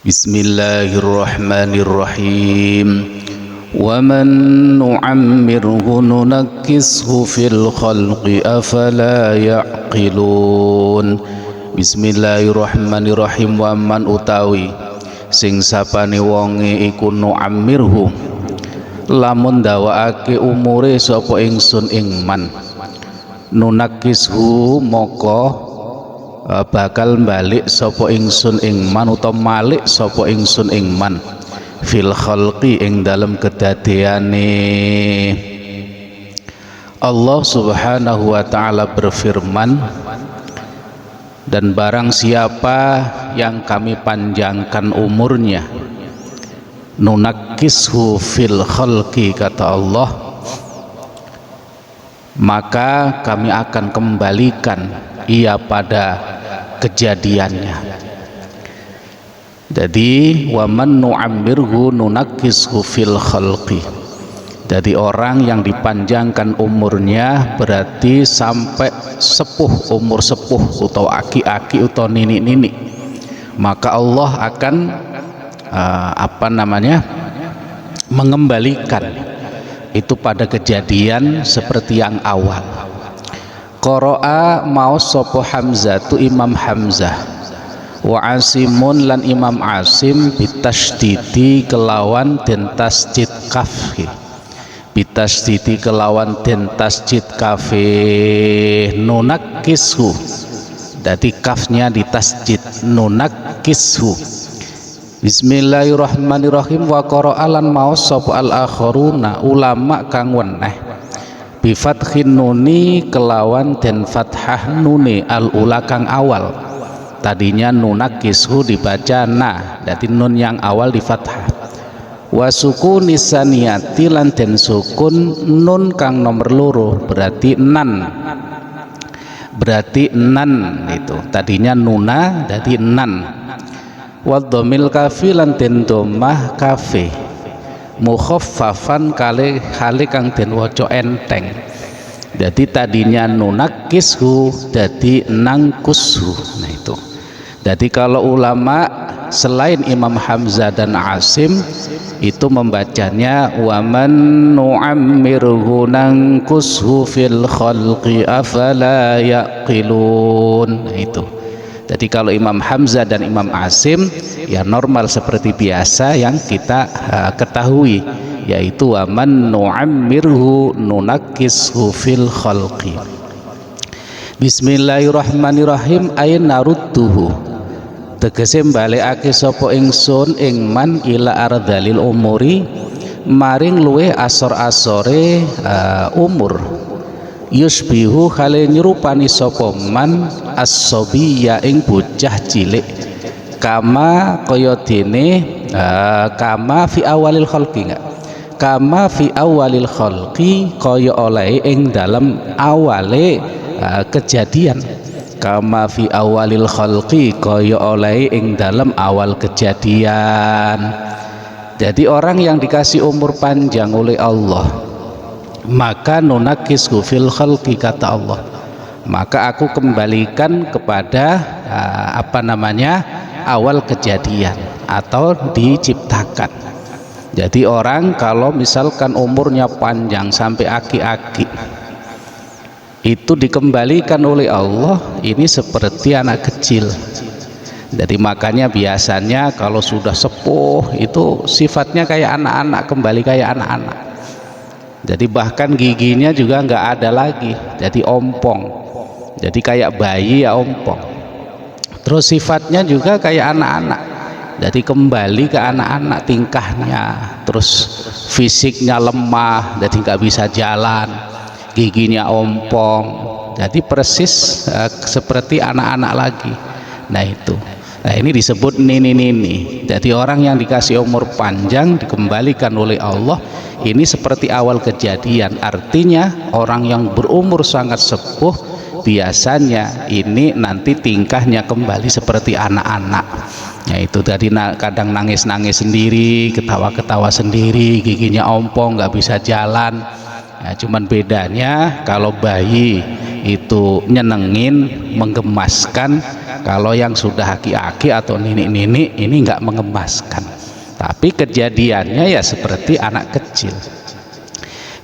Bismillahirrahmanirrahim. Wa man nu'ammirhu nunakkishu fil khalqi afala ya'qilun. Bismillahirrahmanirrahim. Wa man utawi sing sapane wonge iku nu'ammirhu lamun dawaake umure sapa ingsun ing man, nunakkishu moko bakal balik sapa ingsun ing man utawa malik sapa ingsun ing man fil khalqi ing dalam kedadeane. Allah Subhanahu wa taala berfirman, dan barang siapa yang kami panjangkan umurnya, nunakkishu fil khalqi, kata Allah, maka kami akan kembalikan ia pada kejadiannya. Jadi wa man nu'ammirhu nunakkishu fil khalqi. Jadi orang yang dipanjangkan umurnya berarti sampai sepuh, umur sepuh atau aki-aki atau nini-nini, maka Allah akan mengembalikan itu pada kejadian seperti yang awal. Qara'a maos sapa Hamzah tu Imam Hamzah wa Asimun lan Imam Asim bitasdidi kelawan den tasdid kaf, bitasdidi kelawan den tasdid kafe nunakkishu. Dadi kafnya ditasdid nunakkishu. Bismillahirrahmanirrahim. Wa qara'a lan maos sapa al-akharuna ulama kang weneh bifathin nuni kelawan den fathah nuni al-ula kang awal. Tadinya nunakkishu dibaca na, dadi nun yang awal di fathah. Wa sukuni saniyati lan den sukun nun kang nomor loro, berarti nan, berarti nan itu tadinya nuna dadi nan. Wa dhamil kafi lan den dhammah kafe mukhaffafan kali kang den waca enteng. Jadi tadinya nunakkishu jadi nangkushu. Nah itu. Jadi kalau ulama selain Imam Hamzah dan Asim itu membacanya wa man nu'ammirhu nangkushu fil khalqi afala yaqilun. Nah itu. Jadi kalau Imam Hamzah dan Imam Asim ya normal seperti biasa yang kita ketahui, yaitu wa man nu'ammirhu nunakkishu fil khalqi. Bismillahirrahmanirrahim. Ain narudduhu, tegese balekake sapa ingsun ing man ila ardhalil umuri maring luweh asor-asore umur. Yusbihu khale nyerupani sapa man as-sabiyya ing bocah cilik, kama kaya dene kama fi awalil khalqi, enggak kama fi awalil khalqi, kaya oleh ing dalam awale kejadian, kama fi awalil khalqi, kaya oleh ing dalam awal kejadian. Jadi orang yang dikasih umur panjang oleh Allah, maka nunakkishu fil khalqi, kata Allah, maka aku kembalikan kepada awal kejadian atau diciptakan. Jadi orang kalau misalkan umurnya panjang sampai aki-aki itu dikembalikan oleh Allah, ini seperti anak kecil. Jadi makanya biasanya kalau sudah sepuh itu sifatnya kayak anak-anak, kembali kayak anak-anak. Jadi bahkan giginya juga nggak ada lagi, jadi ompong, jadi kayak bayi ya ompong. Terus sifatnya juga kayak anak-anak, jadi kembali ke anak-anak tingkahnya. Terus fisiknya lemah, jadi nggak bisa jalan, giginya ompong, jadi persis seperti anak-anak lagi. Nah itu, nah ini disebut nini-nini. Jadi orang yang dikasih umur panjang dikembalikan oleh Allah, ini seperti awal kejadian. Artinya orang yang berumur sangat sepuh biasanya ini nanti tingkahnya kembali seperti anak-anak. Ya itu tadi kadang nangis-nangis sendiri, ketawa-ketawa sendiri, giginya ompong, nggak bisa jalan. Ya, cuman bedanya kalau bayi itu nyenengin, menggemaskan, Kalau yang sudah aki-aki atau nini-nini ini nggak mengemaskan, tapi kejadiannya ya seperti anak kecil.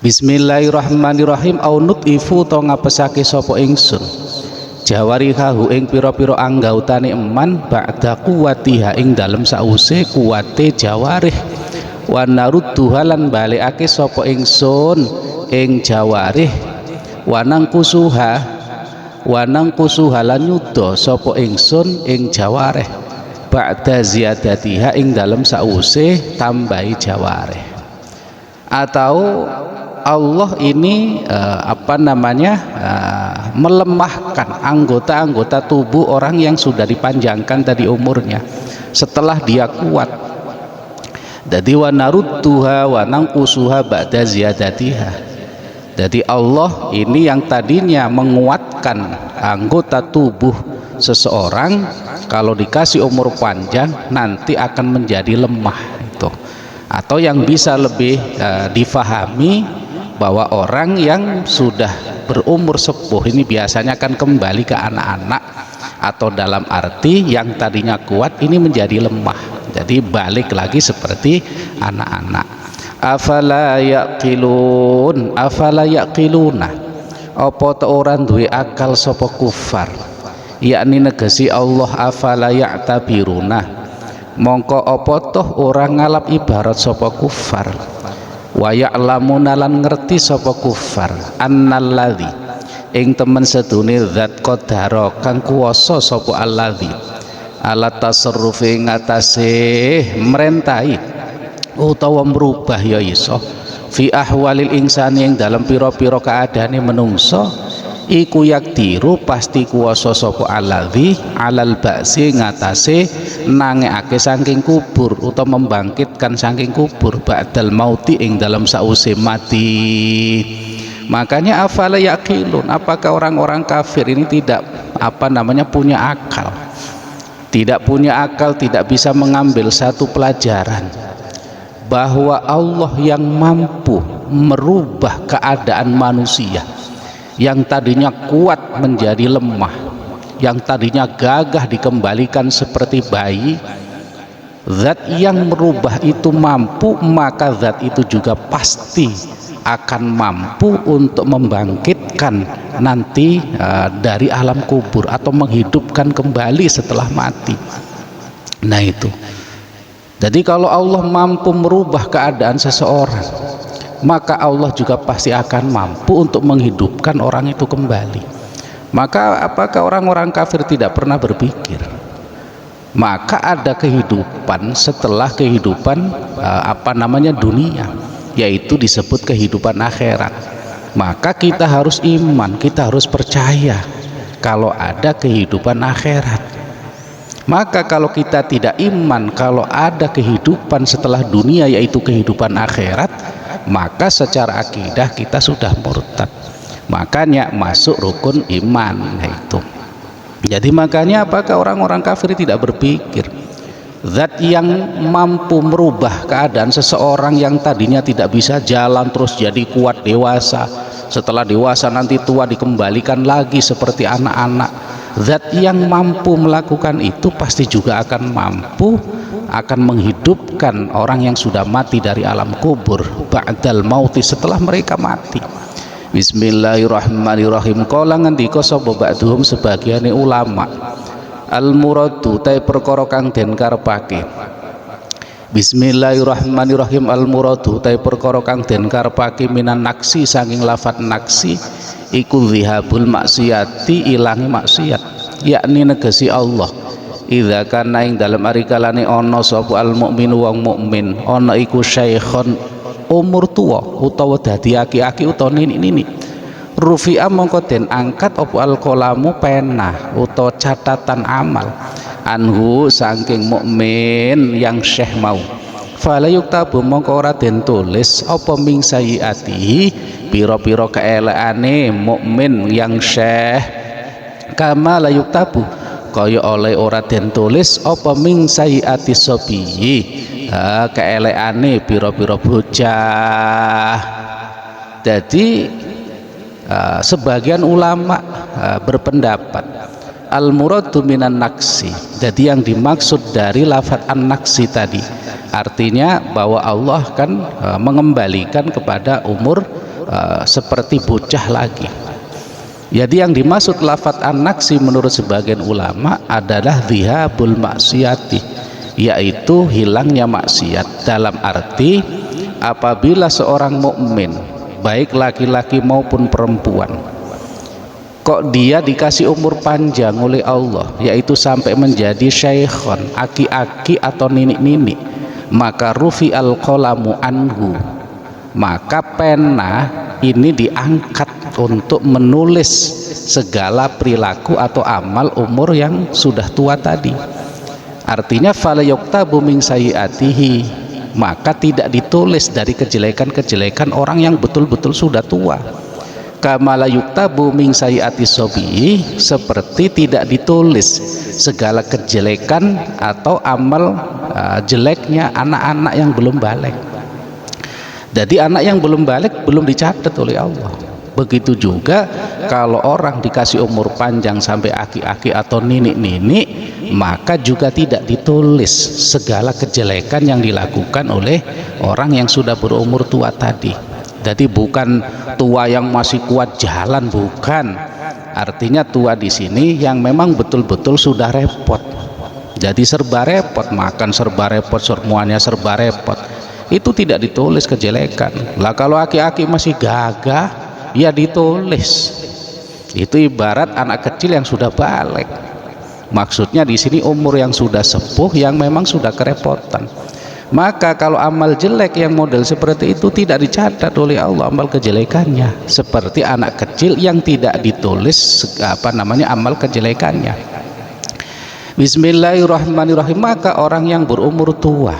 Bismillahirrahmanirrahim. Au nutifu to ngapesake sapa ingsun jawarihahu ing pira-pira anggautane eman ba'da quwatiha ing dalem sause kuwate jawarih, wa narudduha lan balikake sapa ingsun ing jawarih, wa nangkusuha lan nyuda sapa ingsun ing jawarih ba'da ziyadatiha ing dalem sause tambahi jawarih. Atau Allah ini melemahkan anggota-anggota tubuh orang yang sudah dipanjangkan tadi umurnya setelah dia kuat. Jadi wa narudduha wa nangkusuha ba'da ziyadatiha. Jadi Allah ini yang tadinya menguatkan anggota tubuh seseorang, kalau dikasih umur panjang nanti akan menjadi lemah itu. Atau yang bisa lebih difahami bahwa orang yang sudah berumur sepuh ini biasanya akan kembali ke anak-anak, atau dalam arti yang tadinya kuat ini menjadi lemah, jadi balik lagi seperti anak-anak. Afala yaqiluna apa ta ora duwe akal sapa kufar, yakni negesi Allah afala ya'tabiruna mongko apa toh ora ngalap ibarat sapa kufar, wa ya'lamuna lan ngerti sapa kufar annalladzi ing temen sedune zat qadara kang kuwasa sapa alladzi ala tasarrufi ngatasé mrentahi utawa merubah ya iso fi ahwalil insani ing dalam pira-pira keadaane menungso iku yakdiru pasti kuwasa sapa alladzi alal ba'si ngatasé nangekake saking kubur utawa membangkitkan saking kubur ba'dal mauti ing dalam sause mati. Makanya afala yaqilun, apakah orang-orang kafir ini tidak punya akal, tidak bisa mengambil satu pelajaran bahwa Allah yang mampu merubah keadaan manusia yang tadinya kuat menjadi lemah, yang tadinya gagah dikembalikan seperti bayi. Zat yang merubah itu mampu, maka zat itu juga pasti akan mampu untuk membangkitkan nanti dari alam kubur atau menghidupkan kembali setelah mati. Nah itu, jadi kalau Allah mampu merubah keadaan seseorang, maka Allah juga pasti akan mampu untuk menghidupkan orang itu kembali. Maka apakah orang-orang kafir tidak pernah berpikir maka ada kehidupan setelah kehidupan dunia, yaitu disebut kehidupan akhirat? Maka kita harus iman, kita harus percaya kalau ada kehidupan akhirat. Maka kalau kita tidak iman kalau ada kehidupan setelah dunia, yaitu kehidupan akhirat, maka secara akidah kita sudah murtad, makanya masuk rukun iman. Nah itu, jadi makanya apakah orang-orang kafir tidak berpikir zat yang mampu merubah keadaan seseorang yang tadinya tidak bisa jalan terus jadi kuat dewasa, setelah dewasa nanti tua dikembalikan lagi seperti anak-anak, zat yang mampu melakukan itu pasti juga akan mampu akan menghidupkan orang yang sudah mati dari alam kubur ba'dal mauti, setelah mereka mati. Bismillahirrahmanirrahim. Kala ngendika sapa ba'duhum sebagiane ulama, al muradu ta perkara kang den karepake. Bismillahirrahmanirrahim. Al muradu ta perkara kang den karepake minan naksi saking lafat naksi iku zihabul maksiati, ilangi maksiat, yakni negesi Allah idza kana ing dalem ari kalane ana sapa al mukminu wong mukmin ana iku syaikhon umur tua utawa dadi aki-aki utawa nini rufi'a mongko den angkat apa al qalamu pena utawa catatan amal anhu saking mukmin yang syekh mau fala yuktabu mongko ora den tulis apa ming sayiati pira-pira keelekane mukmin yang syekh kama la yuktabu kaya oleh ora den tulis apa ming sayiati sobiyi keelekane pira-pira bocah. Jadi sebagian ulama berpendapat al-muradu minan naksi. Jadi yang dimaksud dari lafadz an-naksi tadi artinya bahwa Allah kan mengembalikan kepada umur seperti bocah lagi. Jadi yang dimaksud lafadz an-naksi menurut sebagian ulama adalah dhihabul maksiyati, yaitu hilangnya maksiat, dalam arti apabila seorang mukmin baik laki-laki maupun perempuan kok dia dikasih umur panjang oleh Allah, yaitu sampai menjadi syaikhon, aki-aki atau ninik-ninik, maka rufi al-qalamu anhu, maka pena ini diangkat untuk menulis segala perilaku atau amal umur yang sudah tua tadi. Artinya fala yuktabu min sayyiatihi, maka tidak ditulis dari kejelekan-kejelekan orang yang betul-betul sudah tua. Kama la yuktabu min sayyiati sobi, seperti tidak ditulis segala kejelekan atau amal jeleknya anak-anak yang belum balik. Jadi anak yang belum balik belum dicatat oleh Allah. Begitu juga kalau orang dikasih umur panjang sampai aki-aki atau ninik-ninik, maka juga tidak ditulis segala kejelekan yang dilakukan oleh orang yang sudah berumur tua tadi. Jadi bukan tua yang masih kuat jalan, bukan. Artinya tua di sini yang memang betul-betul sudah repot. Jadi serba repot, makan serba repot, semuanya serba repot. Itu tidak ditulis kejelekan. Lah kalau aki-aki masih gagah, ya ditulis. Itu ibarat anak kecil yang sudah balik. Maksudnya di sini umur yang sudah sepuh, yang memang sudah kerepotan. Maka kalau amal jelek yang model seperti itu tidak dicatat oleh Allah amal kejelekannya, seperti anak kecil yang tidak ditulis amal kejelekannya. Bismillahirrahmanirrahim. Maka orang yang berumur tua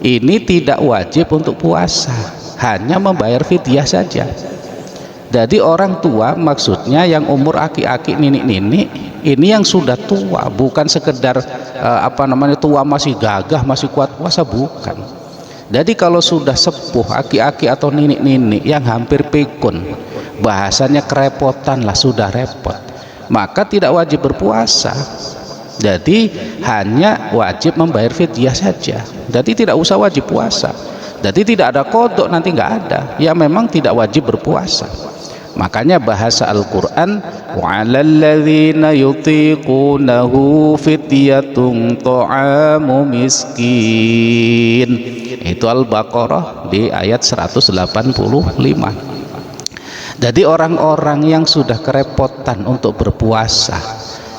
ini tidak wajib untuk puasa, hanya membayar fidyah saja. Jadi orang tua maksudnya yang umur aki-aki, ninik-ninik, ini yang sudah tua, bukan sekedar tua masih gagah, masih kuat puasa, bukan. Jadi kalau sudah sepuh, aki-aki atau ninik-ninik yang hampir pikun, bahasanya kerepotan lah, sudah repot, maka tidak wajib berpuasa. Jadi hanya wajib membayar fidyah saja. Jadi tidak usah wajib puasa. Jadi tidak ada kodok, nanti nggak ada. Ya memang tidak wajib berpuasa. Makanya bahasa Al-Quran, وَعَلَى الَّذِينَ يُطِيقُونَهُ فِدْيَةٌ طَعَامُ مِسْكِينٍ. Itu Al-Baqarah di ayat 185. Jadi orang-orang yang sudah kerepotan untuk berpuasa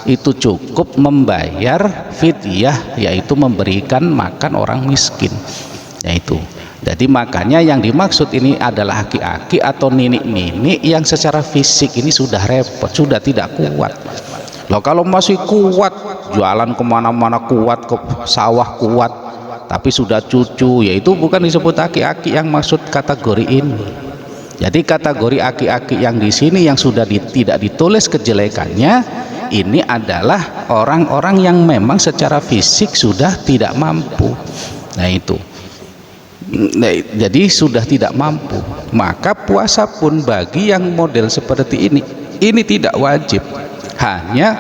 itu cukup membayar fidyah, yaitu memberikan makan orang miskin. Yaitu. Jadi makanya yang dimaksud ini adalah aki-aki atau ninik-ninik yang secara fisik ini sudah repot, sudah tidak kuat. Loh kalau masih kuat, jualan kemana-mana kuat, ke sawah kuat, tapi sudah cucu, yaitu bukan disebut aki-aki yang maksud kategori ini. Jadi kategori aki-aki yang di sini yang sudah tidak ditulis kejelekannya, ini adalah orang-orang yang memang secara fisik sudah tidak mampu. Nah itu. Nah, jadi sudah tidak mampu, maka puasa pun bagi yang model seperti ini tidak wajib, hanya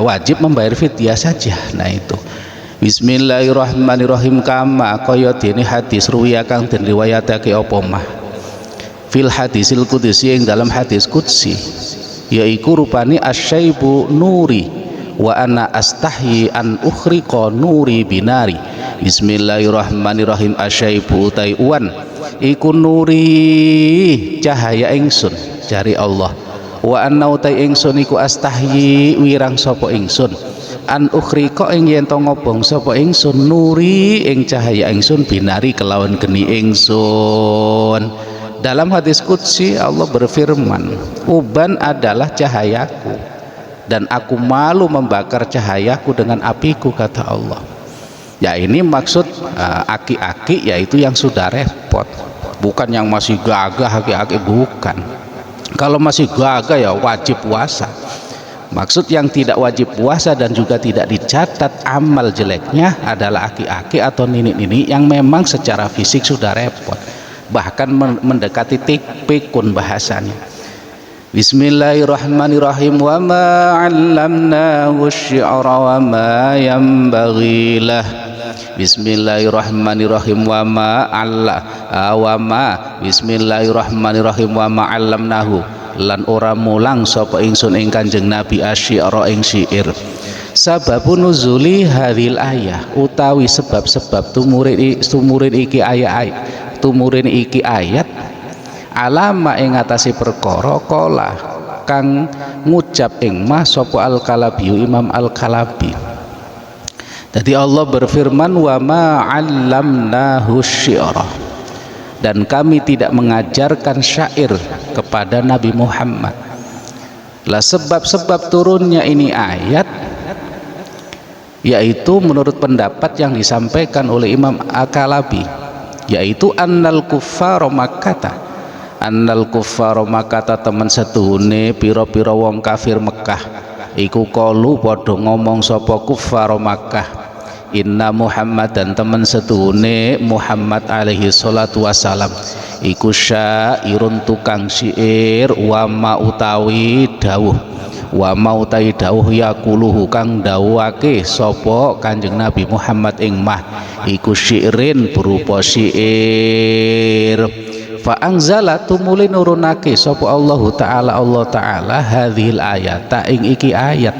wajib membayar fidyah saja. Nah itu. Bismillahirrahmanirrahim. Kama kaya dene hadis ruwiya kang den riwayatake apa mah fil hadisil qudsi, ing dalam hadis qudsi, yaiku rupane asyaibu nuri wa ana astahyi an ukhriqa nuri binari. Bismillahirrahmanirrahim. Asyaibu taiwan iku nuri cahaya ingsun jari Allah, wa anna utai ingsun iku astahyi wirang sapa ingsun an ukhriqa ing yen to ngobong sapa ingsun nuri ing cahaya ingsun binari kelawan geni ingsun. Dalam hadis qudsi Allah berfirman, uban adalah cahayaku dan aku malu membakar cahayaku dengan apiku, kata Allah. Ya ini maksud aki-aki, yaitu yang sudah repot, bukan yang masih gagah aki-aki, bukan. Kalau masih gagah ya wajib puasa. Maksud yang tidak wajib puasa dan juga tidak dicatat amal jeleknya adalah aki-aki atau ninik-ninik yang memang secara fisik sudah repot, bahkan mendekati pikun bahasanya. Bismillahirrahmanirrahim. Wa ma 'allamnahu asy-syi'ra wa ma yanbaghi lah. Bismillahirrahmanirrahim. Wa ma Bismillahirrahmanirrahim. Wa ma 'allamnahu lan ora mulang sapa ingsun ing Kanjeng Nabi asy-syi'ra ing syair. Sababun nuzuli hadhil ayah utawi sebab-sebab tumurun iki ayat alama ing atase perkara kala kang ngucap ing mah sapa Al-Kalabi Imam Al-Kalabi. Jadi Allah berfirman wa ma 'allamnahu syi'ra, dan kami tidak mengajarkan syair kepada Nabi Muhammad. Lah sebab-sebab turunnya ini ayat yaitu menurut pendapat yang disampaikan oleh Imam Al-Kalabi, yaitu annal kuffara Makkah teman setuhune pira-pira wong kafir Mekah iku kalu padha ngomong sapa kuffara Makkah inna Muhammad, dan teman setuhune Muhammad alaihi salatu wasalam iku syairun tukang syair wa ma utawi dawuh yakuluhu kang dawuhake sapa Kanjeng Nabi Muhammad ing mah iku syairin berupa syair. Fa anzala tumuli nurunake sapa Allah Ta'ala hadhil ayat ing iki ayat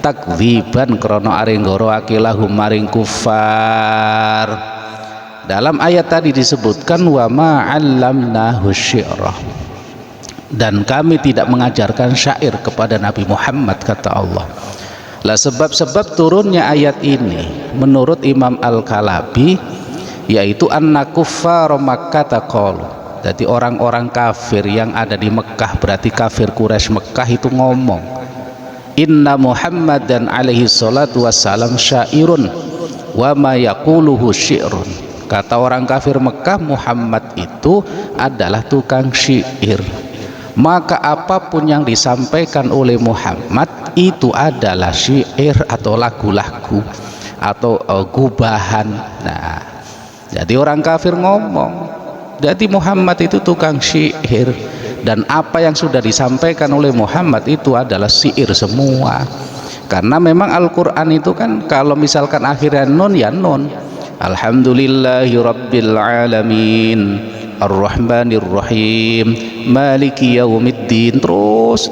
takdziban krana arenggara lahum maring kufar. Dalam ayat tadi disebutkan wa ma 'allamnahu syi'ra, dan kami tidak mengajarkan syair kepada Nabi Muhammad, kata Allah. Lah sebab-sebab turunnya ayat ini menurut Imam Al-Kalabi yaitu anna kuffar Makkah taqalu. Jadi orang-orang kafir yang ada di Mekah, berarti kafir Quraisy Mekah itu ngomong inna Muhammadan alaihi salatu wassalam syairun wa ma yaquluhu syi'run. Kata orang kafir Mekah, Muhammad itu adalah tukang syair, maka apapun yang disampaikan oleh Muhammad itu adalah syair atau lagu-lagu atau gubahan. Nah, jadi orang kafir ngomong jadi Muhammad itu tukang syair, dan apa yang sudah disampaikan oleh Muhammad itu adalah syair semua. Karena memang Al-Quran itu kan kalau misalkan akhirnya nun ya nun. Alhamdulillahi rabbil alamin Ar-Rahmanir Rahim Maliki Yaumiddin, terus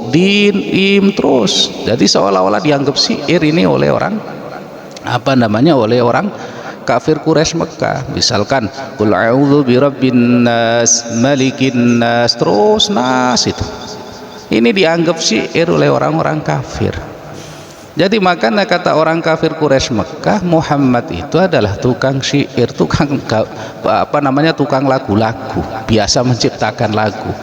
terus. Jadi seolah-olah dianggap syair ini oleh orang oleh orang kafir Quraisy Mekah. Misalkan qul a'udzu birabbin nas malikin nas, terus nas itu. Ini dianggap syair oleh orang-orang kafir. Jadi makanya kata orang kafir Quraisy Mekah, Muhammad itu adalah tukang syair, tukang lagu-lagu, biasa menciptakan lagu.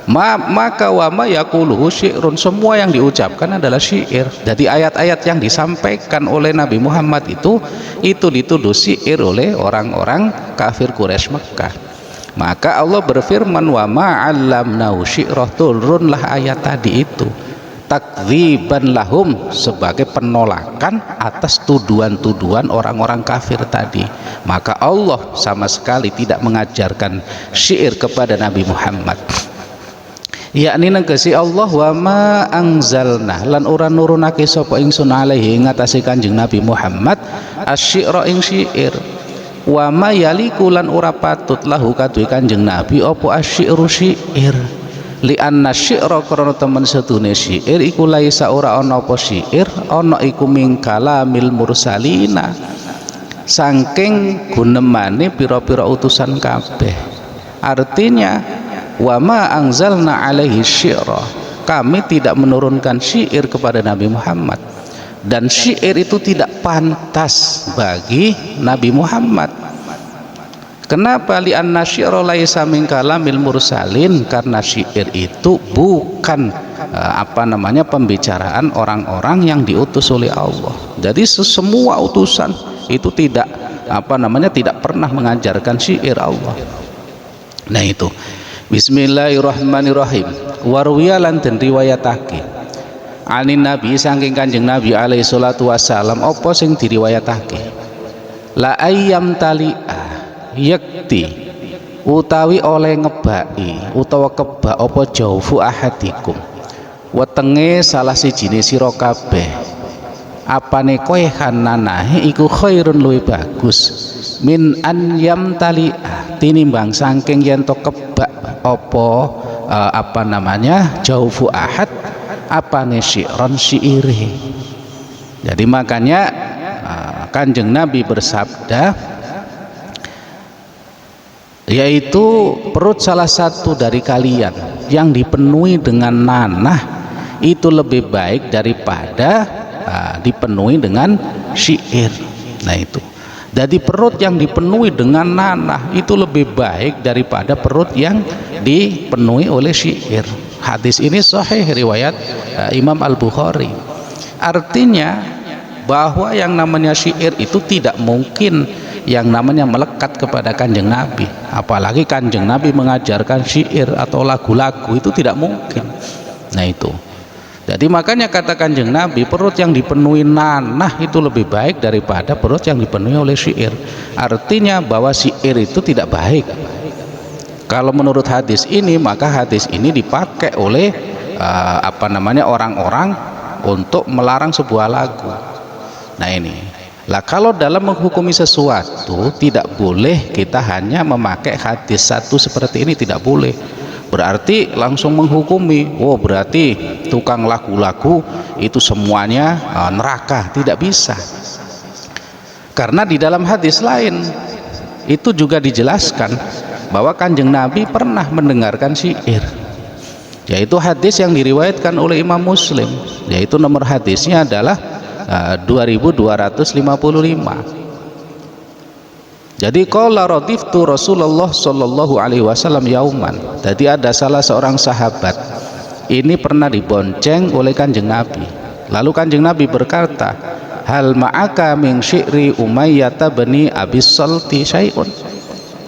Maka wama yaquluhu syi'run, semua yang diucapkan adalah syair. Jadi ayat-ayat yang disampaikan oleh Nabi Muhammad itu dituduh syair oleh orang-orang kafir Quraisy Mekah. Maka Allah berfirman wa ma 'allamnahu syi'ra, turunlah ayat tadi itu takdziban lahum, sebagai penolakan atas tuduhan-tuduhan orang-orang kafir tadi. Maka Allah sama sekali tidak mengajarkan syair kepada Nabi Muhammad. Yakni negesi Allah wa ma anzalna lan ora nurunake sapa ingsun alaihi ngatasi Kanjeng Nabi Muhammad asy-syi'ra ing syair, wa ma yaliku lan ora patut lahu kaduwe Kanjeng Nabi apa asy-syi'ru syair, li anna syi'ra karena temen setune syair iku laisa ora ana apa syair ana iku min kalamil mursalina, saking gunemane pira-pira utusan kabeh. Artinya wa ma anzalna alaihi syi'ra, kami tidak menurunkan syair kepada Nabi Muhammad, dan syair itu tidak pantas bagi Nabi Muhammad. Kenapa? Li anna syi'ra laisa min kalamil mursalin, karena syair itu bukan pembicaraan orang-orang yang diutus oleh Allah. Jadi semua utusan itu tidak tidak pernah mengajarkan syair Allah. Nah itu Bismillahirrahmanirrahim. Warwiya lan den riwayatake anin Nabi saking Kanjeng Nabi alaihi salatu wasalam apa sing diriwayatake la ayyam tali'a yakti utawi oleh ngebaki utawa kebak apa jaufu ahadikum wetenge salah sijine sira kabeh apane kowe hananahe iku khairun luwih bagus min an yamtali tinimbang saking yen to kebak apa namanya jaufu ahad apane syi'ron syi'ire. Jadi makanya Kanjeng Nabi bersabda, yaitu perut salah satu dari kalian yang dipenuhi dengan nanah itu lebih baik daripada dipenuhi dengan syair. Nah itu, jadi perut yang dipenuhi dengan nanah itu lebih baik daripada perut yang dipenuhi oleh syair. Hadis ini sahih riwayat Imam Al-Bukhari. Artinya bahwa yang namanya syair itu tidak mungkin yang namanya melekat kepada Kanjeng Nabi, apalagi Kanjeng Nabi mengajarkan syair atau lagu-lagu, itu tidak mungkin. Nah itu, jadi makanya kata Kanjeng Nabi, perut yang dipenuhi nanah itu lebih baik daripada perut yang dipenuhi oleh syair. Artinya bahwa syair itu tidak baik. Kalau menurut hadis ini, maka hadis ini dipakai oleh orang-orang untuk melarang sebuah lagu. Nah ini lah, kalau dalam menghukumi sesuatu tidak boleh kita hanya memakai hadis satu seperti ini, tidak boleh. Berarti langsung menghukumi, oh berarti tukang lagu-lagu itu semuanya neraka, tidak bisa. Karena di dalam hadis lain itu juga dijelaskan bahwa Kanjeng Nabi pernah mendengarkan syair, yaitu hadis yang diriwayatkan oleh Imam Muslim, yaitu nomor hadisnya adalah 2255. Jadi qala radiftu Rasulullah sallallahu alaihi wasallam yauman. Jadi ada salah seorang sahabat ini pernah dibonceng oleh Kanjeng Nabi. Lalu Kanjeng Nabi berkata, hal ma'aka min syi'ri Umayyah bin Abi Salti syai'un.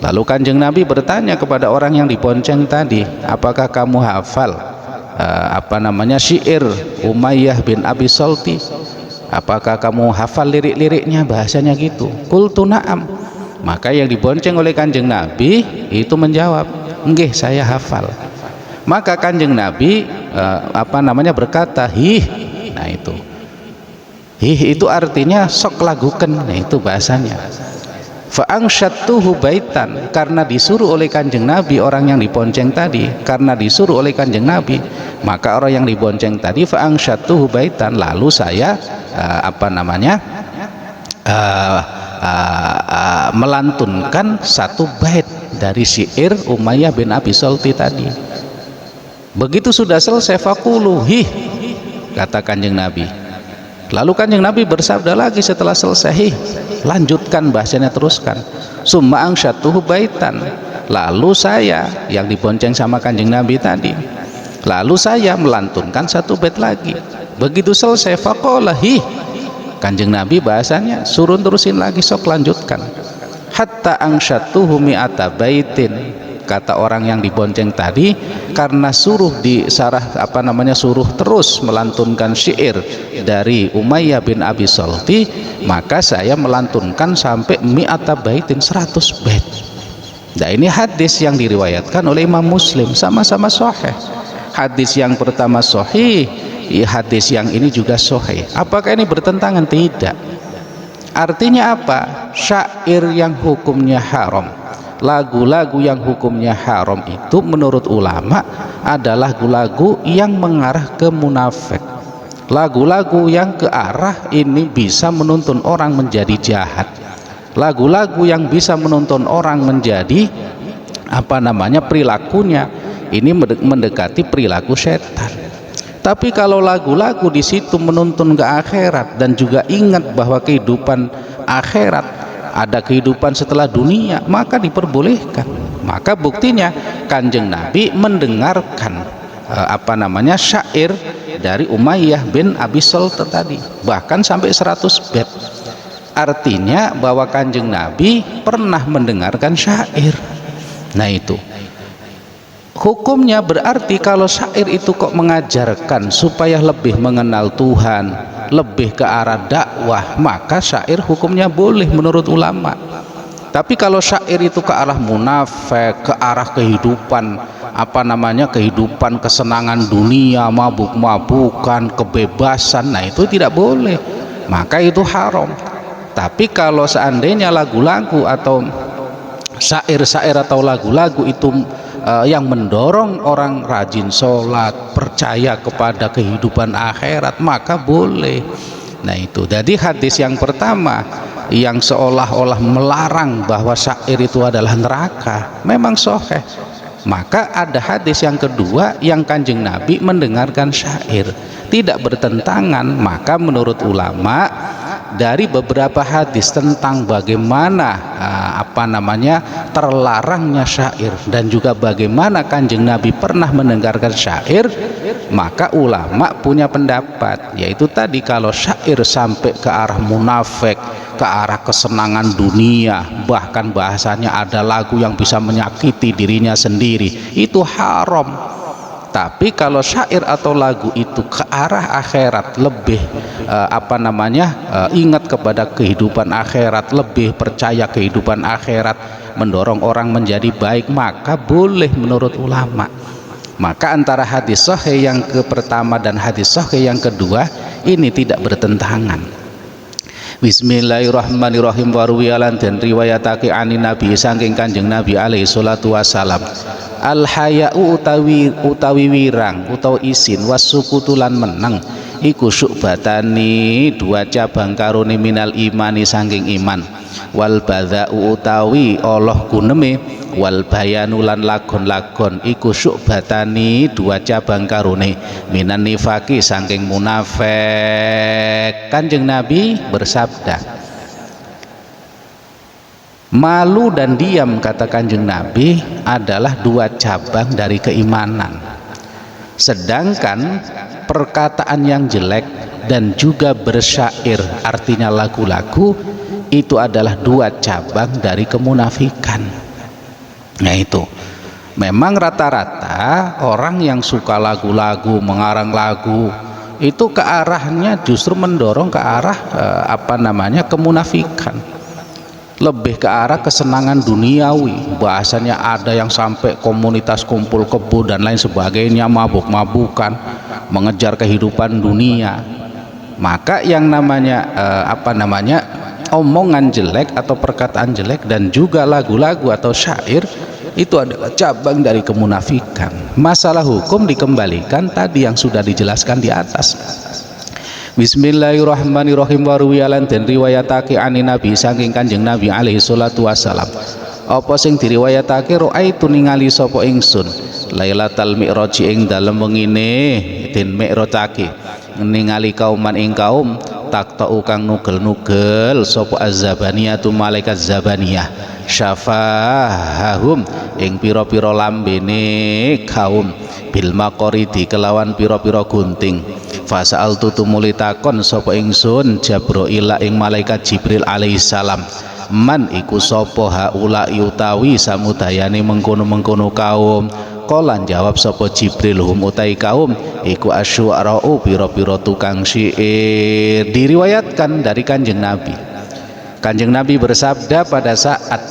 Lalu Kanjeng Nabi bertanya kepada orang yang dibonceng tadi, apakah kamu hafal syair Umayyah bin Abi Salti? Apakah kamu hafal lirik-liriknya? Bahasanya gitu. Qultu na'am. Maka yang dibonceng oleh Kanjeng Nabi itu menjawab, nggih saya hafal. Maka Kanjeng Nabi berkata, hih. Nah itu, hih itu artinya sok laguken. Nah itu bahasanya. Fa'angsyattuhu baitan, karena disuruh oleh Kanjeng Nabi orang yang dibonceng tadi, karena disuruh oleh Kanjeng Nabi, maka orang yang dibonceng tadi fa'angsyattuhu baitan, lalu saya melantunkan satu bait dari syair Umayyah bin Abi Salti tadi. Begitu sudah selesai, faquluhi, kata Kanjeng Nabi. Lalu Kanjeng Nabi bersabda lagi setelah selesai, lanjutkan, bahasanya teruskan. Summa angsyatuhu baitan, lalu saya yang dibonceng sama Kanjeng Nabi tadi, lalu saya melantunkan satu bait lagi. Begitu selesai, faqalahi, Kanjeng Nabi bahasanya suruh terusin lagi, sok lanjutkan. Hatta angsyatuhu mi'ata baitin, kata orang yang dibonceng tadi, karena suruh suruh terus melantunkan syair dari Umayyah bin Abi Salti, maka saya melantunkan sampai mi'ata baitin, 100 bait. Nah ini hadis yang diriwayatkan oleh Imam Muslim, sama-sama sahih. Hadis yang pertama sahih, hadis yang ini juga sahih. Apakah ini bertentangan? Tidak. Artinya apa? Syair yang hukumnya haram, lagu-lagu yang hukumnya haram itu menurut ulama adalah lagu-lagu yang mengarah ke munafik, lagu-lagu yang ke arah ini bisa menuntun orang menjadi jahat, lagu-lagu yang bisa menuntun orang menjadi perilakunya ini mendekati perilaku setan. Tapi kalau lagu-lagu di situ menuntun ke akhirat dan juga ingat bahwa kehidupan akhirat, ada kehidupan setelah dunia, maka diperbolehkan. Maka buktinya Kanjeng Nabi mendengarkan syair dari Umayyah bin Abi Salti tadi, bahkan sampai 100 bait. Artinya bahwa Kanjeng Nabi pernah mendengarkan syair. Nah itu hukumnya berarti kalau syair itu kok mengajarkan supaya lebih mengenal Tuhan, lebih ke arah dakwah, maka syair hukumnya boleh menurut ulama. Tapi kalau syair itu ke arah munafik, ke arah kehidupan kehidupan kesenangan dunia, mabuk-mabukan, kebebasan, nah itu tidak boleh, maka itu haram. Tapi kalau seandainya lagu-lagu atau syair-syair atau lagu-lagu itu yang mendorong orang rajin sholat, percaya kepada kehidupan akhirat, maka boleh. Nah itu, jadi hadis yang pertama yang seolah-olah melarang bahwa syair itu adalah neraka memang sahih. Maka ada hadis yang kedua yang Kanjeng Nabi mendengarkan syair tidak bertentangan. Maka menurut ulama dari beberapa hadis tentang bagaimana terlarangnya syair dan juga bagaimana Kanjeng Nabi pernah mendengarkan syair, maka ulama punya pendapat, yaitu tadi kalau syair sampai ke arah munafik, ke arah kesenangan dunia, bahkan bahasanya ada lagu yang bisa menyakiti dirinya sendiri, itu haram. Tapi kalau syair atau lagu itu ke arah akhirat, lebih ingat kepada kehidupan akhirat, lebih percaya kehidupan akhirat, mendorong orang menjadi baik, maka boleh menurut ulama. Maka antara hadis sahih yang ke pertama dan hadis sahih yang kedua ini tidak bertentangan. Bismillahirrahmanirrahim. Waruwiyalan dan riwayatake ani Nabi saking Kanjeng Nabi alaihi salatu wasalam, al haya'u utawi wirang utawa isin, wasukutulan meneng iku syu'batani dua cabang karone minal imani saking iman, wal badza'u utawi Allah guneme, wal bayanulan lagon-lagon iku syu'batani dua cabang karone minan nifaki saking munafik. Kanjeng Nabi bersabda, malu dan diam, kata Kanjeng Nabi, adalah dua cabang dari keimanan. Sedangkan perkataan yang jelek dan juga bersyair, artinya lagu-lagu, itu adalah dua cabang dari kemunafikan. Nah itu memang rata-rata orang yang suka lagu-lagu, mengarang lagu, itu ke arahnya justru mendorong ke arah kemunafikan, lebih ke arah kesenangan duniawi. Bahasanya ada yang sampai komunitas kumpul kebo dan lain sebagainya, mabuk-mabukan, mengejar kehidupan dunia. Maka yang namanya omongan jelek atau perkataan jelek dan juga lagu-lagu atau syair itu adalah cabang dari kemunafikan. Masalah hukum dikembalikan tadi yang sudah dijelaskan di atas. Bismillahirrahmanirrahim. Waruwiyalan dan riwayatake ani Nabi saking Kanjeng Nabi alaihi salatu wasalam, apa sing diriwayatake, raaitu ningali sapa ingsun lailatal mi'raj ing dalem wengine den mi'rajake, ningali kauman ing kaum taktau kang nugel-nugel sapa azzabaniyatu malaikat zabaniyah, syafahahum ing pira-pira lambene kaum, bil maqaridi kelawan pira-pira gunting. Fasa'al tutumuli takon sapa ingsun Jabrail ing malaikat Jibril alaihissalam, man iku sapa haula utawi samudayane mengkono-mengkono kaum. Kolan jawab sapa Jibril, hum utai kaum iku asyu'ara'u pira-pira tukang syair. Diriwayatkan dari Kanjeng Nabi, Kanjeng Nabi bersabda, pada saat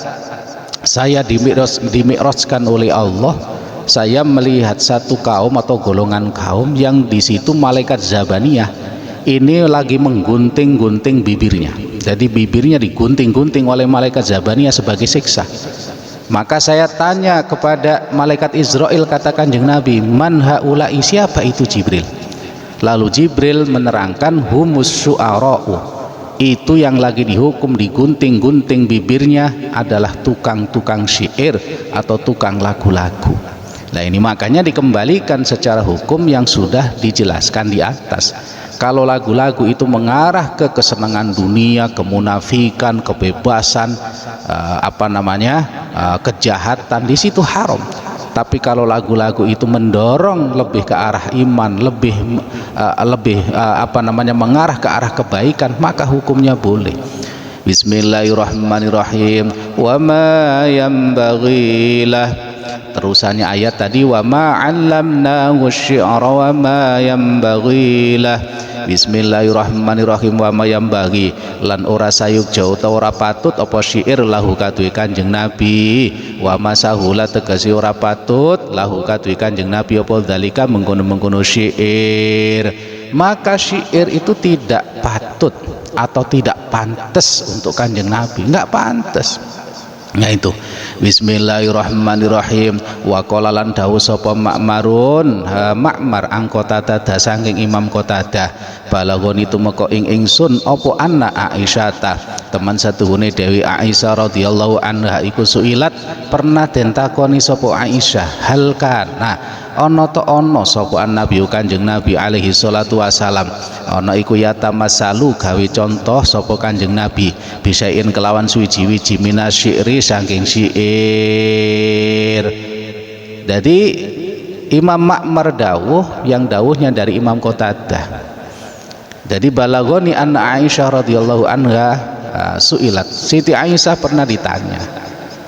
saya dimi'rajkan oleh Allah, saya melihat satu kaum atau golongan kaum yang di situ malaikat Zabaniyah ini lagi menggunting-gunting bibirnya. Jadi bibirnya digunting-gunting oleh malaikat Zabaniyah sebagai siksa. Maka saya tanya kepada malaikat Israel, kata Kanjeng Nabi, man haula'i, siapa itu Jibril? Lalu Jibril menerangkan, humus syu'ara'u, itu yang lagi dihukum digunting-gunting bibirnya adalah tukang-tukang syair atau tukang lagu-lagu. Nah ini makanya dikembalikan secara hukum yang sudah dijelaskan di atas. Kalau lagu-lagu itu mengarah ke kesenangan dunia, kemunafikan, kebebasan, kejahatan, di situ haram. Tapi kalau lagu-lagu itu mendorong lebih ke arah iman, lebih mengarah ke arah kebaikan, maka hukumnya boleh. Bismillahirrahmanirrahim. Wa ma yanbaghilah, terusannya ayat tadi, wa ma 'allamnahu syi'ra wa ma yanbaghilah, Bismillahirrahmanirrahim. Wa mayam bagi lan ora sayukja utawa ora patut apa syair lahu kaduwe Kanjeng Nabi. Wa masahula tegese ora patut lahu kaduwe Kanjeng Nabi apa dzalika mengkono-mengkono syair. Maka syair itu tidak patut atau tidak pantas untuk Kanjeng Nabi, enggak pantas. Nah itu Bismillahirrahmanirrahim. Wa qala lan dawuh sapa Ma'marun Ma'mar angkota tada saking Imam Qatadah balagon itu meko ing ingsun apa anna Aisyata teman satuhune Dewi Aisyah radhiyallahu anha iku suilat pernah den takoni sapa Aisyah hal kana ana ta ana sapa Nabi Kanjeng Nabi alaihi salatu wasalam ana iku yatamasalu gawe contoh sapa Kanjeng Nabi bisain kelawan suwiji-wiji minasyi'ri saking syair. Jadi Imam Ma'mar dawuh yang dawuhnya dari Imam Qatadah. Jadi balagoni anna Aisyah radhiyallahu anha suilat. Siti Aisyah pernah ditanya,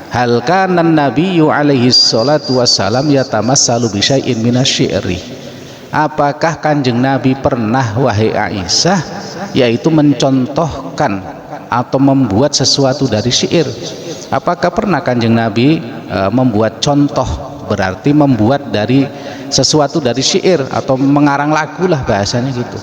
hal kana nabiyyu alaihi salatu wassalam yatamassalu bi syai'in minasyi'ri. Apakah Kanjeng Nabi pernah wahai Aisyah yaitu mencontohkan atau membuat sesuatu dari syair? Apakah pernah Kanjeng Nabi membuat contoh, berarti membuat dari sesuatu dari syair atau mengarang lagu lah bahasanya gitu.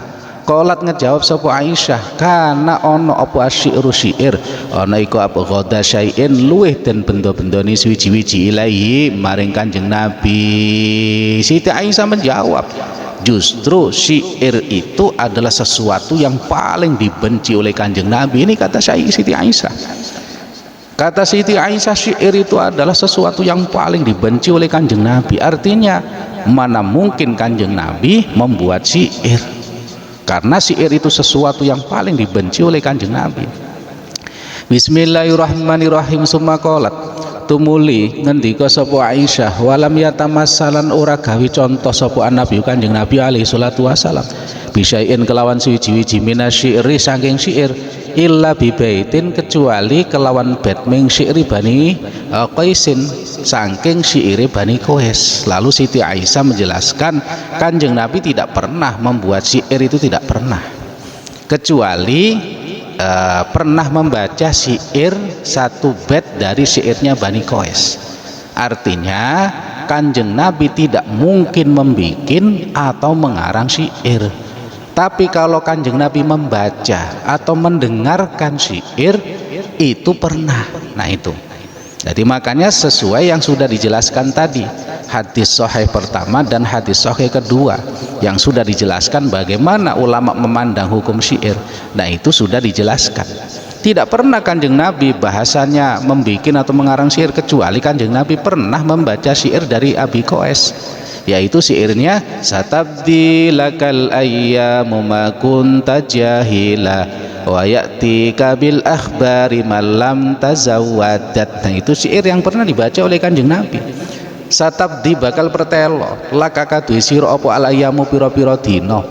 Qolat ngejawab sapa Aisyah kana ono apa asyiru syair ana iku apa ghada syai'in luweh den benda-bendane suwiji-wiji ilahi maring Kanjeng Nabi. Siti Aisyah menjawab justru syair itu adalah sesuatu yang paling dibenci oleh Kanjeng Nabi. Ini kata Siti Aisyah. Kata Siti Aisyah syair itu adalah sesuatu yang paling dibenci oleh Kanjeng Nabi. Artinya mana mungkin Kanjeng Nabi membuat syair, karena syair itu sesuatu yang paling dibenci oleh Kanjeng Nabi. Bismillahirrahmanirrahim. Summa qalat tumuli ngendika sapa Aisyah walam yatamassalan ora gawe contoh sapa Nabi Kanjeng Nabi alaihi salatu wasalam bisain kelawan suwiji-wiji minasyi'ri saking syair illa bibaitin kecuali kelawan bait ming syairi Bani Qaisin saking syairi Bani Qais. Lalu Siti Aisyah menjelaskan Kanjeng Nabi tidak pernah membuat syair, itu tidak pernah, kecuali pernah membaca syair satu bait dari syairnya Bani Qais. Artinya Kanjeng Nabi tidak mungkin membikin atau mengarang syair. Tapi kalau Kanjeng Nabi membaca atau mendengarkan syair itu pernah. Nah itu. Jadi makanya sesuai yang sudah dijelaskan tadi, hadis sahih pertama dan hadis sahih kedua yang sudah dijelaskan bagaimana ulama memandang hukum syair. Nah itu sudah dijelaskan. Tidak pernah Kanjeng Nabi bahasanya membikin atau mengarang syair, kecuali Kanjeng Nabi pernah membaca syair dari Abi Qais, yaitu syairnya satabdi lakal ayyamu ma kunta jahila wa ya'tika bil akhbari malam tazawwadat. Nah itu syair yang pernah dibaca oleh Kanjeng Nabi. Satabdi bakal pertelo laka kaduwe sira apa al ayyamu pira-pira dina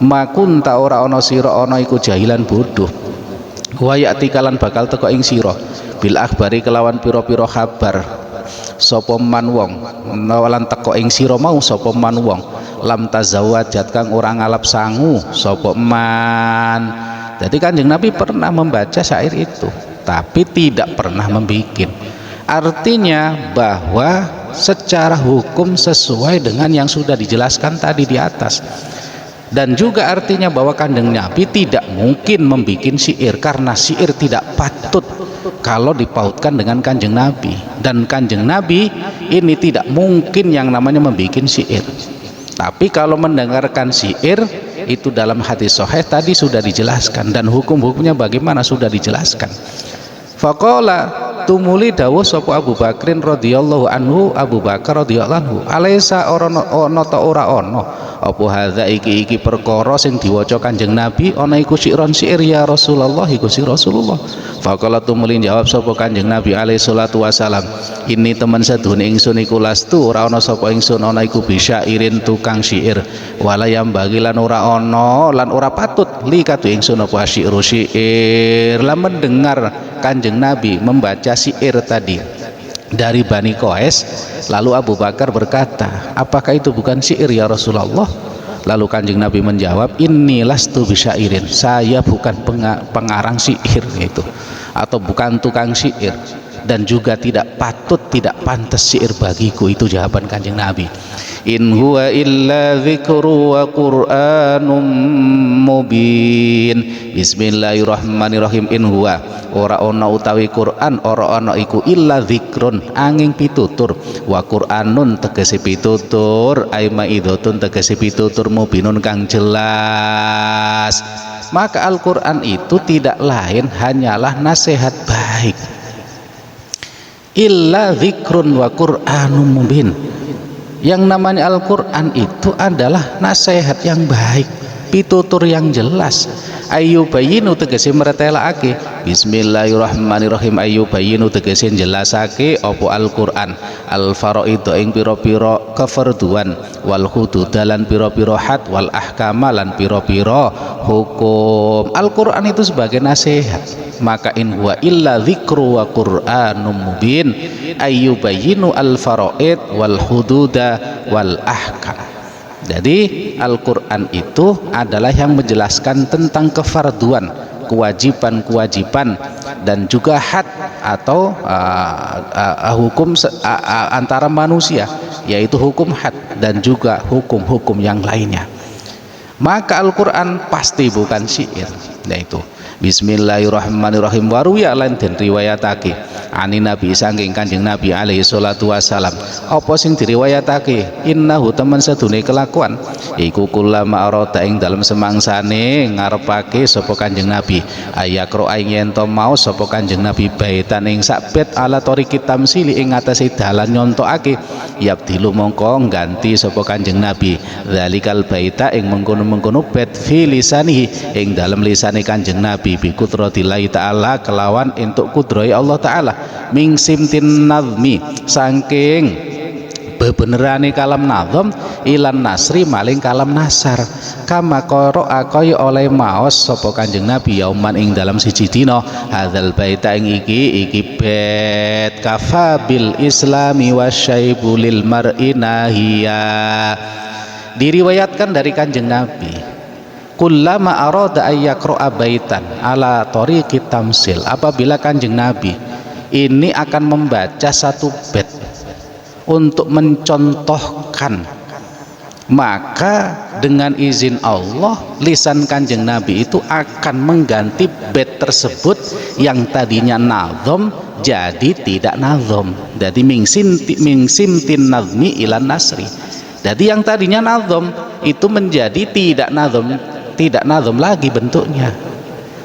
ma kunta ora ana sira ana iku jahilan bodoh wa ya'tika lan bakal teko ing sira bil akhbari kelawan pira-pira kabar sapa man wong lan teko ing sira mau sapa man wong lam tazawwajat kang ora ngalap sangu sapa man. Jadi Kanjeng Nabi pernah membaca syair itu tapi tidak pernah membikin. Artinya bahwa secara hukum sesuai dengan yang sudah dijelaskan tadi di atas. Dan juga artinya bahwa Kanjeng Nabi tidak mungkin membikin syair, karena syair tidak patut kalau dipautkan dengan Kanjeng Nabi. Dan Kanjeng Nabi ini tidak mungkin yang namanya membikin syair. Tapi kalau mendengarkan syair itu dalam hadis sahih tadi sudah dijelaskan, dan hukum-hukumnya bagaimana sudah dijelaskan. Faqala tumuli dawuh sapa Abu Bakrin radhiyallahu anhu, Abu Bakar radhiyallahu anhu, alaisa ana ta ora ana apa hadza iki perkara sing diwaca Kanjeng Nabi ana iku syi'ron syair ya Rasulullah iku si Rasulullah. Faqala tumuli jawab sapa Kanjeng Nabi alaihi salatu wasalam, ini teman sedune ingsun iku lastu ora ana sapa ingsun ana iku bisyairin tukang syair wala yang bagilan ora ana lan ora patut li katu ingsun apa syi'ru syair. Lah mendengar Kanjeng Nabi membaca syair tadi dari Bani Qais, lalu Abu Bakar berkata, apakah itu bukan syair ya Rasulullah? Lalu Kanjeng Nabi menjawab, inni lastu bisyairin, saya bukan pengarang syair itu, atau bukan tukang syair, dan juga tidak patut, tidak pantas syair bagiku. Itu jawaban Kanjeng Nabi. In huwa illa dzikru wa qur'anum mubin. Bismillahirrahmanirrahim. In huwa, ora ana utawi Quran, ora ana iku illa dzikrun, angin pitutur, wa qur'anun tegese pitutur, ai maidotun tegese pitutur, mubinun kang jelas. Maka Al-Quran itu tidak lain hanyalah nasihat baik. Illa dzikrun wa qur'anum mubin. Yang namanya Al-Quran itu adalah nasihat yang baik, pitutur yang jelas. Ayyubayinu tegese meretelake, bismillahirrahmanirrahim, ayyubayinu tegese jelasake opo Al-Quran al-faraidu ing pira-pira kefarduan, wal hududalan pira-pira had, wal ahkamalan pira-pira hukum. Al-Quran itu sebagai nasihat. Maka in huwa illa dzikru wa qur'anum mubin, ayyubayinu al-faraid wal hududa wal ahkam. Jadi Al-Quran itu adalah yang menjelaskan tentang kefarduan, kewajiban-kewajiban, dan juga had atau hukum antara manusia, yaitu hukum had dan juga hukum-hukum yang lainnya. Maka Al-Quran pasti bukan syair, yaitu bismillahirrahmanirrahim. Waruya lan den riwayatake ani Nabi saking Kanjeng Nabi alaihi salatu wasalam, apa sing diriwayatake, innahu teman sedune kelakuan iku kullama arada ing dalem semangsane ngarepake sapa Kanjeng Nabi ayakro ing ento mau sapa Kanjeng Nabi baitan ing sak bait ala tariqi tamsili ing atase dalan nyontokake, yabdilu mongko ganti sapa Kanjeng Nabi zalikal baita ing mengkono-mengkono bait fi lisanihi ing dalem lisane Kanjeng Nabi bi qudratillahi taala kelawan entuk kudrohe Allah taala, ming simtin nazmi saking bebenerane kalam nazam ilan nasri maling kalam nasar, kama qara'a kaya oleh maos sapa Kanjeng Nabi yauman ing dalam siji dina hadzal baita ing iki bait kafa bil islami wasyaibu lil mar'i nahiya. Diriwayatkan dari Kanjeng Nabi, kullama arada ayyaqra'a baitan ala tariqi tamsil, apabila Kanjeng Nabi ini akan membaca satu bait untuk mencontohkan, maka dengan izin Allah lisan Kanjeng Nabi itu akan mengganti bait tersebut yang tadinya nazom jadi tidak nazom. Jadi ming simtin nazmi ilan nasri. Jadi yang tadinya nazom itu menjadi tidak nazom lagi bentuknya.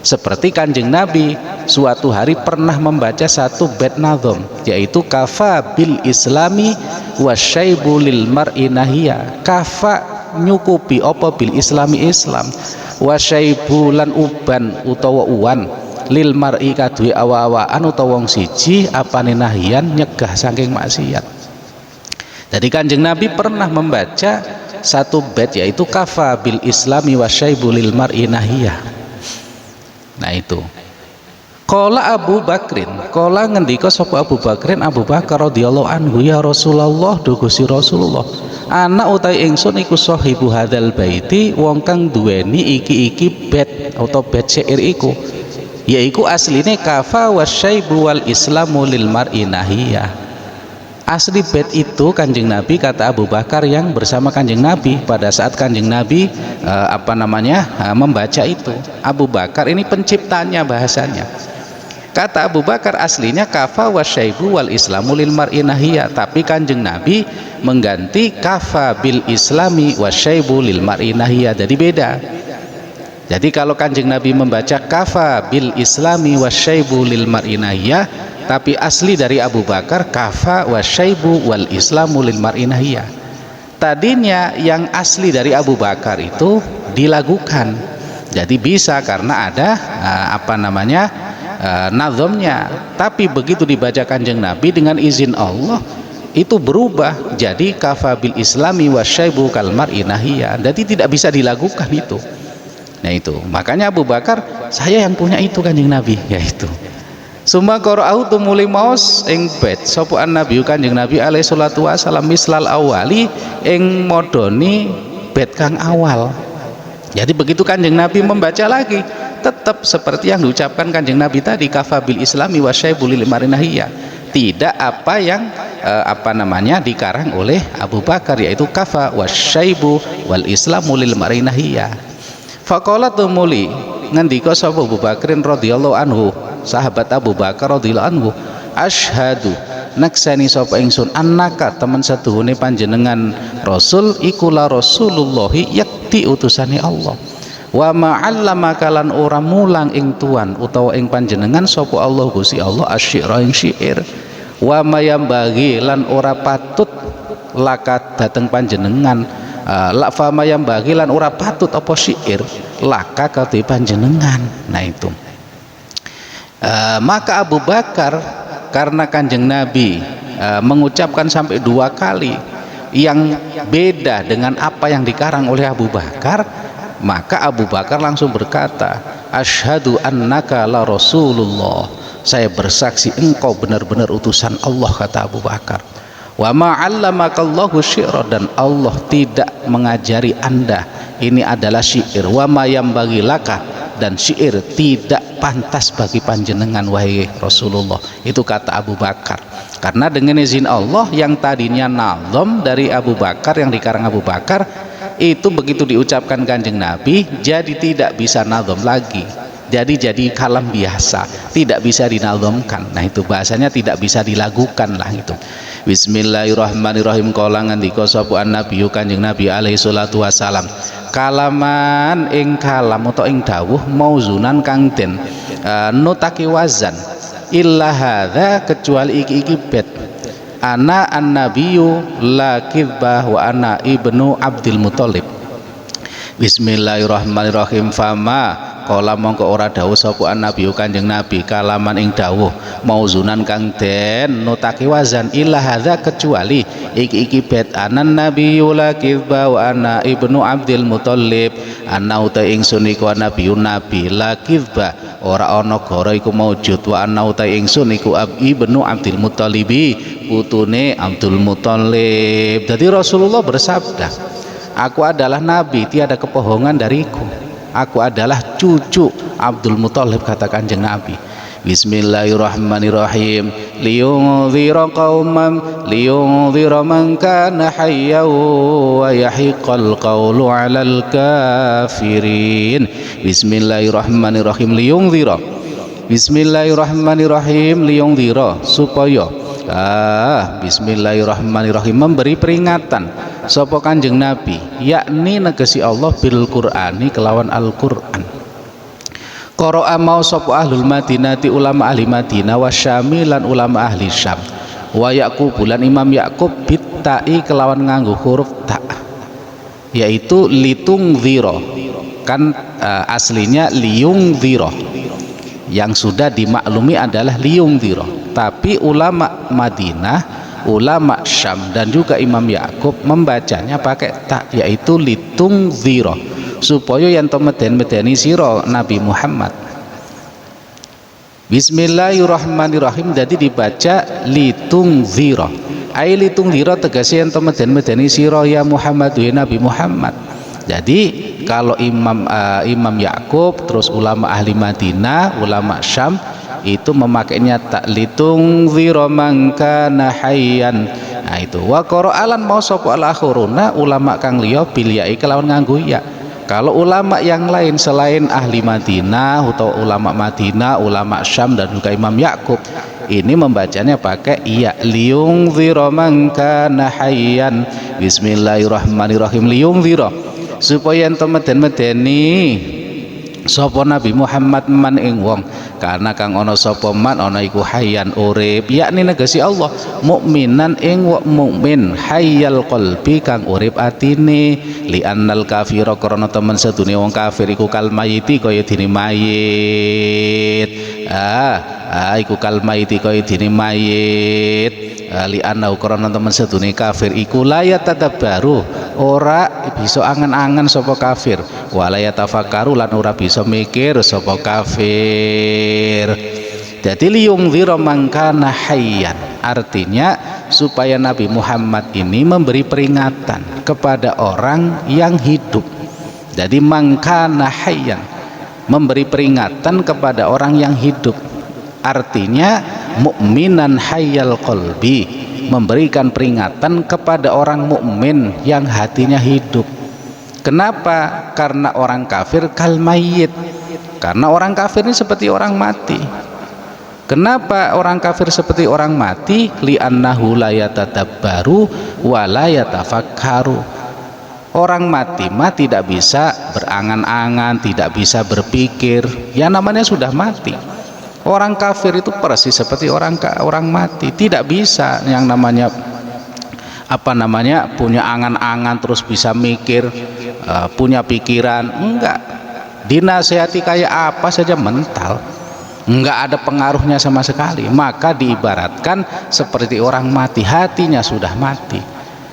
Seperti Kanjeng Nabi suatu hari pernah membaca satu bait nazom, yaitu kafa bil islami wasyaibu lil mar'i nahiya. Kafa nyukupi apa bil islami Islam, wasyaibu lan uban utawa uwan, lil mar'i kaduwe awa-awaan utawa wong siji apane nahian nyegah saking maksiat. Jadi Kanjeng Nabi pernah membaca satu bait yaitu kafa bil islami wasyaibu lil mar'i nahiya. Nah itu qala Abu Bakrin, qala ngendika sapa Abu Bakrin, Abu Bakar radhiyallahu anhu, ya Rasulullah, duh Gusti Rasulullah, ana utai ingsun iku sahibu hadzal baiti, wong kang duweni iki bait atau bait syair iku, yaiku asline kafa wasyaibu wal islamu lil mar'i nahiya. Asli bait itu Kanjeng Nabi, kata Abu Bakar yang bersama Kanjeng Nabi pada saat Kanjeng Nabi membaca itu. Abu Bakar ini penciptanya bahasanya. Kata Abu Bakar aslinya kafa wasyaibu wal islamu lil mar'i nahiya, tapi Kanjeng Nabi mengganti kafa bil islami wasyaibu lil mar'i nahiya. Jadi beda. Jadi kalau Kanjeng Nabi membaca kafa bil islami wasyaibu lil mar'i nahiya, tapi asli dari Abu Bakar kafa wasyaibu wal islamu lil mar'i nahiya. Tadinya yang asli dari Abu Bakar itu dilagukan. Jadi bisa karena ada nazomnya. Tapi begitu dibaca Kanjeng Nabi dengan izin Allah itu berubah jadi kafa bil islami wasyaibu kal mar'i nahiya. Jadi tidak bisa dilagukan itu. Nah itu makanya Abu Bakar, saya yang punya itu Kanjeng Nabi, yaitu summa qara'u tumuli maos ing bait sapa Nabi Kanjeng Nabi alaihi salatu wasallam mislal awali ing modoni bait kang awal. Jadi begitu Kanjeng Nabi membaca lagi, tetap seperti yang diucapkan Kanjeng Nabi tadi, kafabil islami wasyaibu lil marinahiyah. Tidak apa yang dikarang oleh Abu Bakar, yaitu kafa wasyaibu wal islamu lil marinahiyah. Faqala tumuli ngendika sapa Abu Bakrin radhiyallahu anhu, sahabat Abu Bakar radhiyallahu anhu, asyhadu naksani sapa ingsun annaka temen setuhune panjenengan rasul iku la rasulullahi yakti utusane Allah, wa ma'allamaka lan ora mulang ing tuan utawa ing panjenengan sapa Allah Gusti Allah asyira ing syair, wa mayambagi lan ora patut lakat dateng panjenengan la fa mayambagi lan ora patut apa syair laka kadhe panjenengan. Nah itu maka Abu Bakar karena Kanjeng Nabi mengucapkan sampai 2 kali yang beda dengan apa yang dikarang oleh Abu Bakar, maka Abu Bakar langsung berkata, asyhadu annaka la rasulullah, saya bersaksi engkau benar-benar utusan Allah, kata Abu Bakar. Wa ma'allamakallahu syi'ra, dan Allah tidak mengajari anda ini adalah syair. Wa ma yambaghi laka, dan syair tidak pantas bagi panjenengan wahai Rasulullah. Itu kata Abu Bakar. Karena dengan izin Allah yang tadinya nazam dari Abu Bakar, yang dikarang Abu Bakar, itu begitu diucapkan Kanjeng Nabi jadi tidak bisa nazam lagi. Jadi kalam biasa, tidak bisa dinazamkan. Nah itu bahasanya tidak bisa dilakukan lah itu. Bismillahirrahmanirrahim. Qala ngandika sapa Nabi Kanjeng Nabi alaihi salatu wasalam, kalaman ing kalam utawa ing dawuh mauzunan kang den nutaki wazan, illa hadza, kecuali iki bet, ana an-nabiyyu la kidbah wa ana ibnu Abdul Muthalib. Bismillahirrahmanirrahim. Fama kala mongko ora dawuh sapa Nabi Kanjeng Nabi kalaman ing dawuh mauzunan kang den nutaki wazan, illa hadza, kecuali iki bet, anan nabiyyu la kidba wa ana ibnu Abdul Muthalib, ana uta ingsun iku nabiyun nabi, la kidba ora ana gara iku maujud, wa ana uta ingsun iku ibnu Abdul Muthalibi, putune Abdul Muthalib. Jadi Rasulullah bersabda, aku adalah nabi, tiada kebohongan dariku, aku adalah cucu Abdul Muthalib, kata Kanjeng Nabi. Bismillahirrahmanirrahim. Liyunzira qauman liyunzira man kana hayyan wa yahiqal qawlu 'alal kafirin. Bismillahirrahmanirrahim. Liyunzira, bismillahirrahmanirrahim, liyunzira, supaya bismillahirrahmanirrahim, memberi peringatan sapa Kanjeng Nabi, yakni negesi Allah bil Qur'ani, kelawan Al-Qur'an. Qara'a mau sapa ahlul Madinati, ulama ahli Madinah, wasyami lan ulama ahli Syam, wa Yaqub lan Imam Yaqub bitta'i, kelawan nganggo huruf ta, yaitu litungzira, kan aslinya liyungzira, yang sudah dimaklumi adalah liyungzira, tapi ulama Madinah, ulama Syam dan juga Imam Yaqub membacanya pakai ta, yaitu litungzira, supaya yang medeni sira Nabi Muhammad. Bismillahirrahmanirrahim, jadi dibaca litungzira, ai litungzira tegese yang medeni sira ya Muhammad, ya Nabi Muhammad. Jadi kalau Imam Yaqub terus ulama ahli Madinah, ulama Syam itu memakainya tak litungzira man kana hayyan. Nah itu wa qara'alan mau sapa al-akhiruna, ulama kang liya bil ya kelawan nganggo ya. Kalau ulama yang lain selain ahli Madinah atau ulama Madinah, ulama Syam dan juga Imam Yaqub, ini membacanya pakai iya, liyungzira man kana hayyan. Bismillahirrahmanirrahim. Liyungzira, supaya ento medeni sapa Nabi Muhammad man ing wong, karena kang ana sapa man ana iku hayyan urip, yakni negesi Allah, mukminan ing wong mukmin, hayyal qalbi kang urip atine, li annal kafira, karena temen sedune wong kafir iku kal mayiti, kaya dene mayit. Iku kal mayiti, kaya dene mayit. Li annahu, karena temen sedune kafir iku la yatadabbaru, ora bisa angen-angen sapa kafir, wala yatafakkaru, lan ora bisa mikir sapa kafir. Jadi liyungzira man kana hayyan, Artinya supaya Nabi Muhammad ini memberi peringatan kepada orang yang hidup. Jadi mangkana hayyan, memberi peringatan kepada orang yang hidup. Artinya mukminan hayyal qalbi, memberikan peringatan kepada orang mukmin yang hatinya hidup. Kenapa? Karena orang kafir kal mayyit, karena orang kafir ini seperti orang mati. Kenapa orang kafir seperti orang mati? Li'annahu la yatadabbaru wa la yatafakkaru. Orang mati mah tidak bisa berangan-angan, tidak bisa berpikir, ya namanya sudah mati. Orang kafir itu persis seperti orang mati, tidak bisa yang namanya punya angan-angan terus bisa mikir, punya pikiran, enggak. Dinasehati kayak apa saja mental, enggak ada pengaruhnya sama sekali. Maka diibaratkan seperti orang mati, hatinya sudah mati.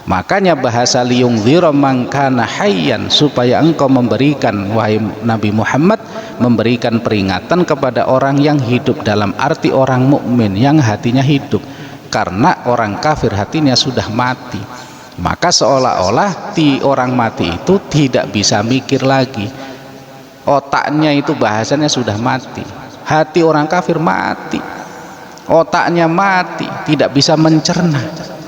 Makanya bahasa liyungdhira man kana hayyan, supaya engkau memberikan, wahai Nabi Muhammad, memberikan peringatan kepada orang yang hidup, dalam arti orang mukmin yang hatinya hidup. Karena orang kafir hatinya sudah mati, maka seolah-olah orang mati itu tidak bisa mikir lagi, otaknya itu bahasanya sudah mati. Hati orang kafir mati, otaknya mati, tidak bisa mencerna,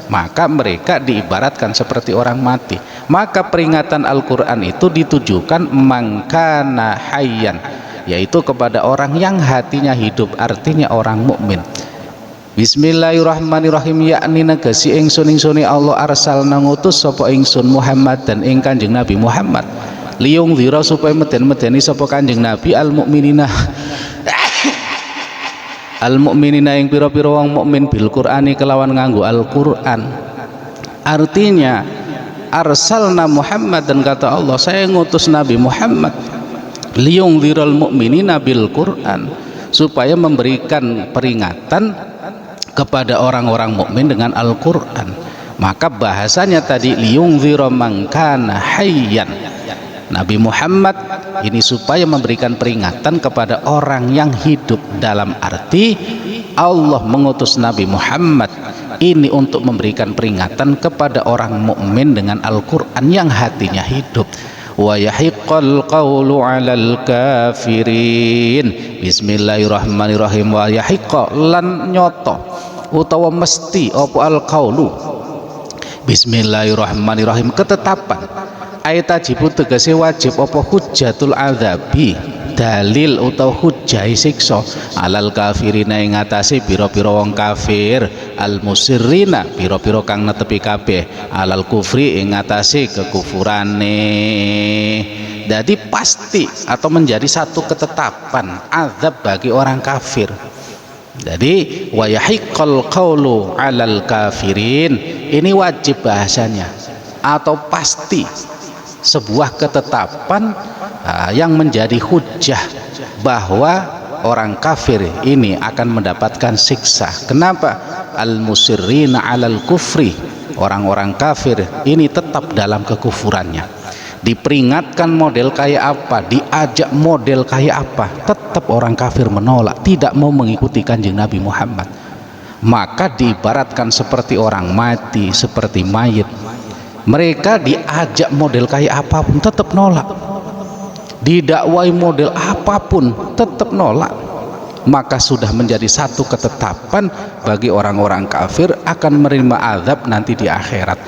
maka mereka diibaratkan seperti orang mati. Maka peringatan Al-Quran itu ditujukan mangkana hayyan, yaitu kepada orang yang hatinya hidup, artinya orang mukmin. Bismillahirrahmanirrahim. Yakni negasi ingsun Allah arsalna ngutus sapa ingsun Muhammad dan ing Kanjeng Nabi Muhammad, liyungdhira supaya meden-medeni sapa Kanjeng Nabi al-mukminina yang pira-pira wong mukmin bil Qur'ani kelawan nganggo Al-Qur'an. Artinya arsalna Muhammad, dan kata Allah, saya ngutus Nabi Muhammad liyungdhiral mu'minina bil Qur'an, supaya memberikan peringatan kepada orang-orang mukmin dengan Al-Qur'an. Maka bahasanya tadi liyungdhira man kana hayyan, Nabi Muhammad ini supaya memberikan peringatan kepada orang yang hidup, dalam arti Allah mengutus Nabi Muhammad ini untuk memberikan peringatan kepada orang mukmin dengan Al-Qur'an yang hatinya hidup. Wa yahiqqal qawlu 'alal kafirin. Bismillahirrahmanirrahim. Wa yahiqqa, lan nyoto utawa mesti apa al-qawlu, bismillahirrahmanirrahim, ketetapan. Ayat tajibut tegese wajib apa hujjatul adzabi, dalil utawa hujjah siksa, alal kafirina ing atase pira-pira wong kafir, al musirrina pira-pira kang netepi kabeh, alal kufri ing atase kekufurane. Jadi pasti atau menjadi satu ketetapan azab bagi orang kafir. Jadi wa yahiqqal qawlu alal kafirin, ini wajib bahasanya atau pasti, sebuah ketetapan yang menjadi hujjah bahwa orang kafir ini akan mendapatkan siksa. Kenapa? Al-musirrina 'alal kufri, orang-orang kafir ini tetap dalam kekufurannya. Diperingatkan model kayak apa, diajak model kayak apa, tetap orang kafir menolak, tidak mau mengikuti Kanjeng Nabi Muhammad. Maka diibaratkan seperti orang mati, seperti mayit. Mereka diajak model kayak apapun tetap nolak, didakwai model apapun tetap nolak. Maka sudah menjadi satu ketetapan bagi orang-orang kafir akan menerima azab nanti di akhirat.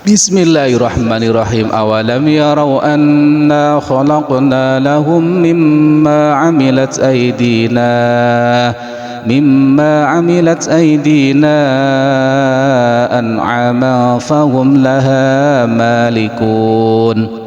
Bismillahirrahmanirrahim. Awalam yarau anna khalaqna lahum mimma amilat aydina an'ama fahum laha malikun.